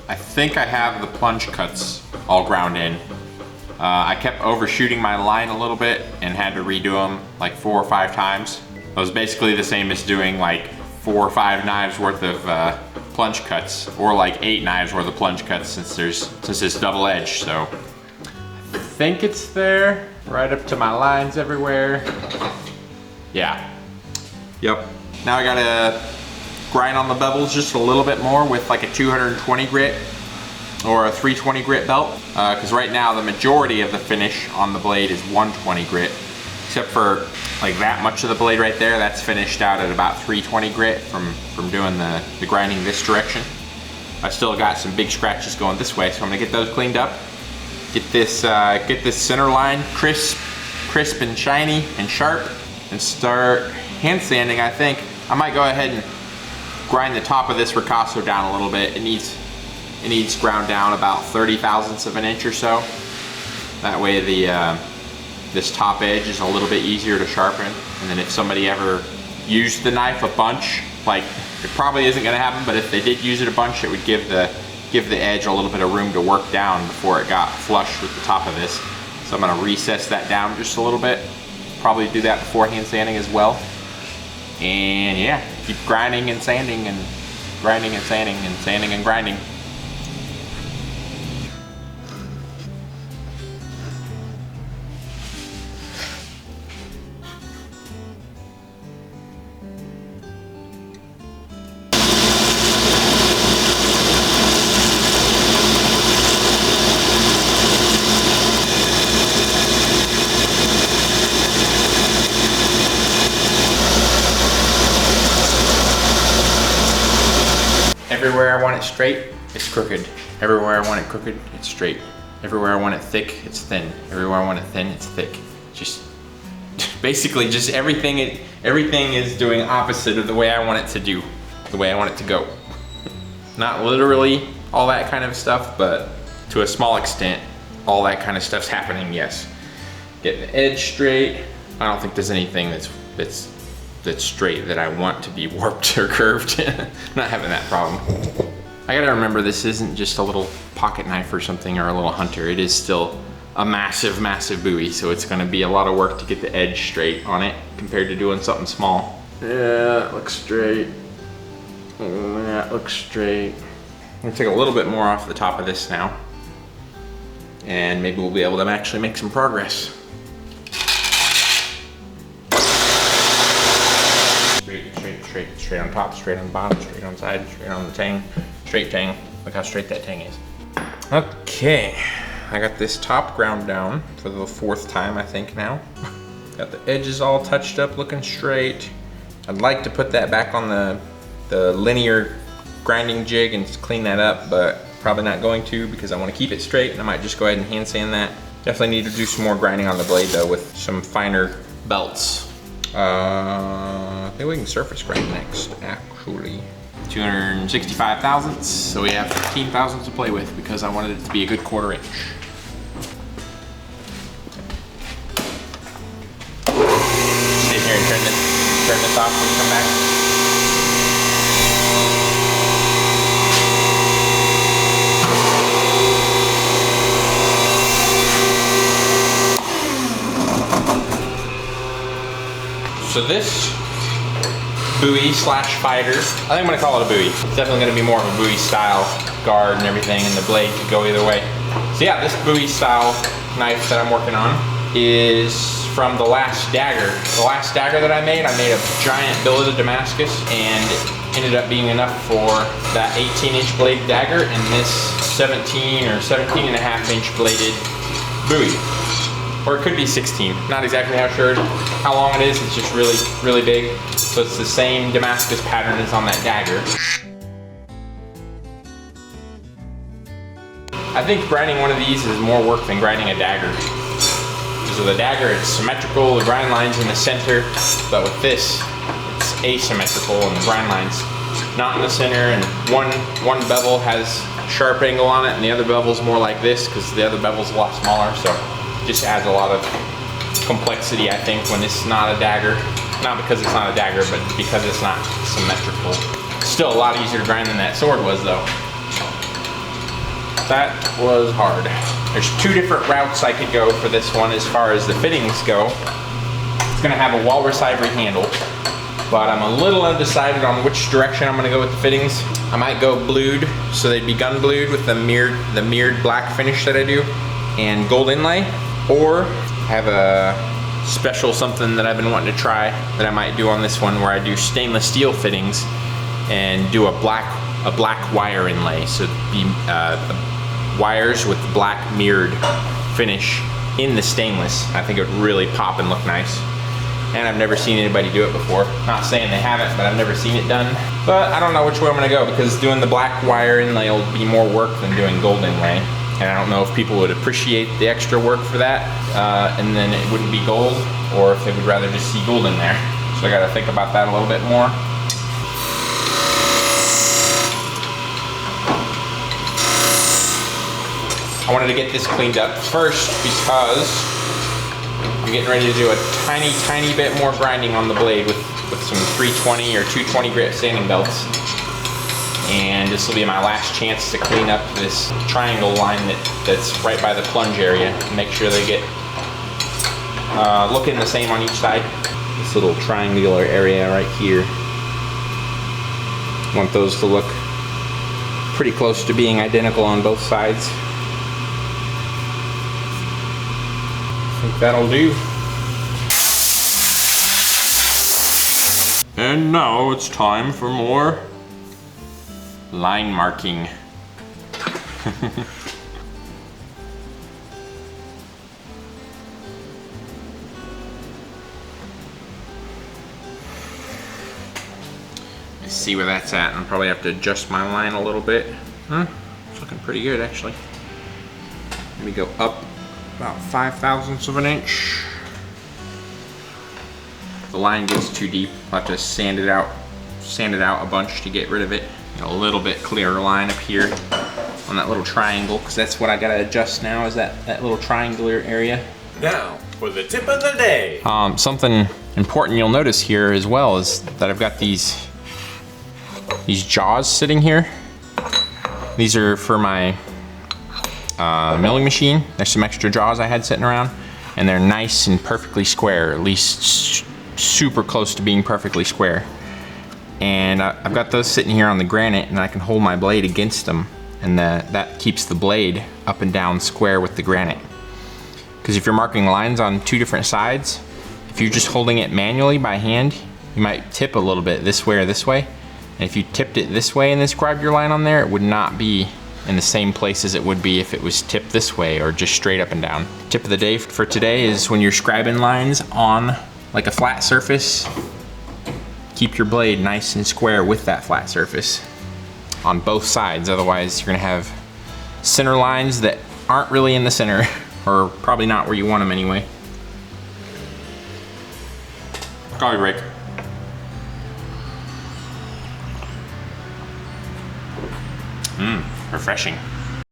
I think I have the plunge cuts all ground in. I kept overshooting my line a little bit and had to redo them like 4 or 5 times. It was basically the same as doing like 4 or 5 knives worth of plunge cuts, or like 8 knives worth of plunge cuts, since it's double edged. So I think it's there, right up to my lines everywhere. Yeah. Yep. Now I gotta grind on the bevels just a little bit more with like a 220 grit or a 320 grit belt, because right now the majority of the finish on the blade is 120 grit, except for like that much of the blade right there. That's finished out at about 320 grit from doing the grinding this direction. I still got some big scratches going this way, so I'm gonna get those cleaned up, get this center line crisp and shiny and sharp, and start hand sanding. I think I might go ahead and grind the top of this ricasso down a little bit. It needs ground down about 30 thousandths of an inch or so. That way this top edge is a little bit easier to sharpen. And then if somebody ever used the knife a bunch, like it probably isn't gonna happen, but if they did use it a bunch, it would give the edge a little bit of room to work down before it got flush with the top of this. So I'm gonna recess that down just a little bit. Probably do that before hand sanding as well. And yeah, keep grinding and sanding and grinding and sanding and sanding and grinding. Everywhere I want it straight, it's crooked. Everywhere I want it crooked, it's straight. Everywhere I want it thick, it's thin. Everywhere I want it thin, it's thick. Just basically just everything is doing opposite of the way I want it to do, the way I want it to go. Not literally all that kind of stuff, but to a small extent, all that kind of stuff's happening, yes. Getting the edge straight. I don't think there's anything that's straight that I want to be warped or curved. Not having that problem. I gotta remember, this isn't just a little pocket knife or something, or a little hunter. It is still a massive, massive Bowie, so it's gonna be a lot of work to get the edge straight on it compared to doing something small. Yeah, it looks straight. That looks straight. I'm gonna take a little bit more off the top of this now, and maybe we'll be able to actually make some progress. Straight on top, straight on the bottom, straight on the side, straight on the tang, straight tang. Look how straight that tang is. Okay, I got this top ground down for the 4th time, I think now. Got the edges all touched up, looking straight. I'd like to put that back on the linear grinding jig and clean that up, but probably not going to, because I want to keep it straight, and I might just go ahead and hand sand that. Definitely need to do some more grinding on the blade though, with some finer belts. I think we can surface grind next, actually. 265 thousandths, so we have 15 thousandths to play with, because I wanted it to be a good 1/4 inch. Sit here and turn this off when you come back. So this Bowie slash fighter, I think I'm gonna call it a Bowie. It's definitely gonna be more of a Bowie style guard and everything, and the blade could go either way. So yeah, this Bowie style knife that I'm working on is from the last dagger. The last dagger that I made a giant billet of Damascus, and it ended up being enough for that 18-inch blade dagger and this 17 or 17.5-inch bladed Bowie. Or it could be 16, not exactly sure how long it is, it's just really, really big. So it's the same Damascus pattern as on that dagger. I think grinding one of these is more work than grinding a dagger. Because with a dagger, it's symmetrical, the grind line's in the center, but with this, it's asymmetrical and the grind line's not in the center, and one bevel has a sharp angle on it and the other bevel's more like this, because the other bevel's a lot smaller, so just adds a lot of complexity, I think, when it's not a dagger. Not because it's not a dagger, but because it's not symmetrical. Still a lot easier to grind than that sword was, though. That was hard. There's two different routes I could go for this one as far as the fittings go. It's gonna have a walrus ivory handle, but I'm a little undecided on which direction I'm gonna go with the fittings. I might go blued, so they'd be gun blued with the mirrored black finish that I do, and gold inlay, or have a special something that I've been wanting to try that I might do on this one, where I do stainless steel fittings and do a black wire inlay. So it'd be wires with black mirrored finish in the stainless. I think it would really pop and look nice. And I've never seen anybody do it before. Not saying they haven't, but I've never seen it done. But I don't know which way I'm gonna go, because doing the black wire inlay will be more work than doing gold inlay. And I don't know if people would appreciate the extra work for that, and then it wouldn't be gold, or if they would rather just see gold in there. So I gotta think about that a little bit more. I wanted to get this cleaned up first because I'm getting ready to do a tiny bit more grinding on the blade with some 320 or 220 grit sanding belts. And this will be my last chance to clean up this triangle line that's right by the plunge area. Make sure they get looking the same on each side. This little triangular area right here. Want those to look pretty close to being identical on both sides. I think that'll do. And now it's time for more line marking. Let's see where that's at. I'll probably have to adjust my line a little bit. It's looking pretty good actually. Let me go up about 5/1000ths of an inch. If the line gets too deep, I'll have to sand it out a bunch to get rid of it. A little bit clearer line up here on that little triangle, because that's what I gotta adjust now, is that little triangular area. Now for the tip of the day. Something important you'll notice here as well is that I've got these jaws sitting here. These are for my milling machine. There's some extra jaws I had sitting around, and they're nice and perfectly square, at least super close to being perfectly square. And I've got those sitting here on the granite, and I can hold my blade against them, and that keeps the blade up and down square with the granite. Because if you're marking lines on two different sides, if you're just holding it manually by hand, you might tip a little bit this way or this way. And if you tipped it this way and then scribed your line on there, it would not be in the same place as it would be if it was tipped this way or just straight up and down. Tip of the day for today is when you're scribing lines on like a flat surface, keep your blade nice and square with that flat surface on both sides. Otherwise, you're gonna have center lines that aren't really in the center, or probably not where you want them anyway. Coffee break. Refreshing.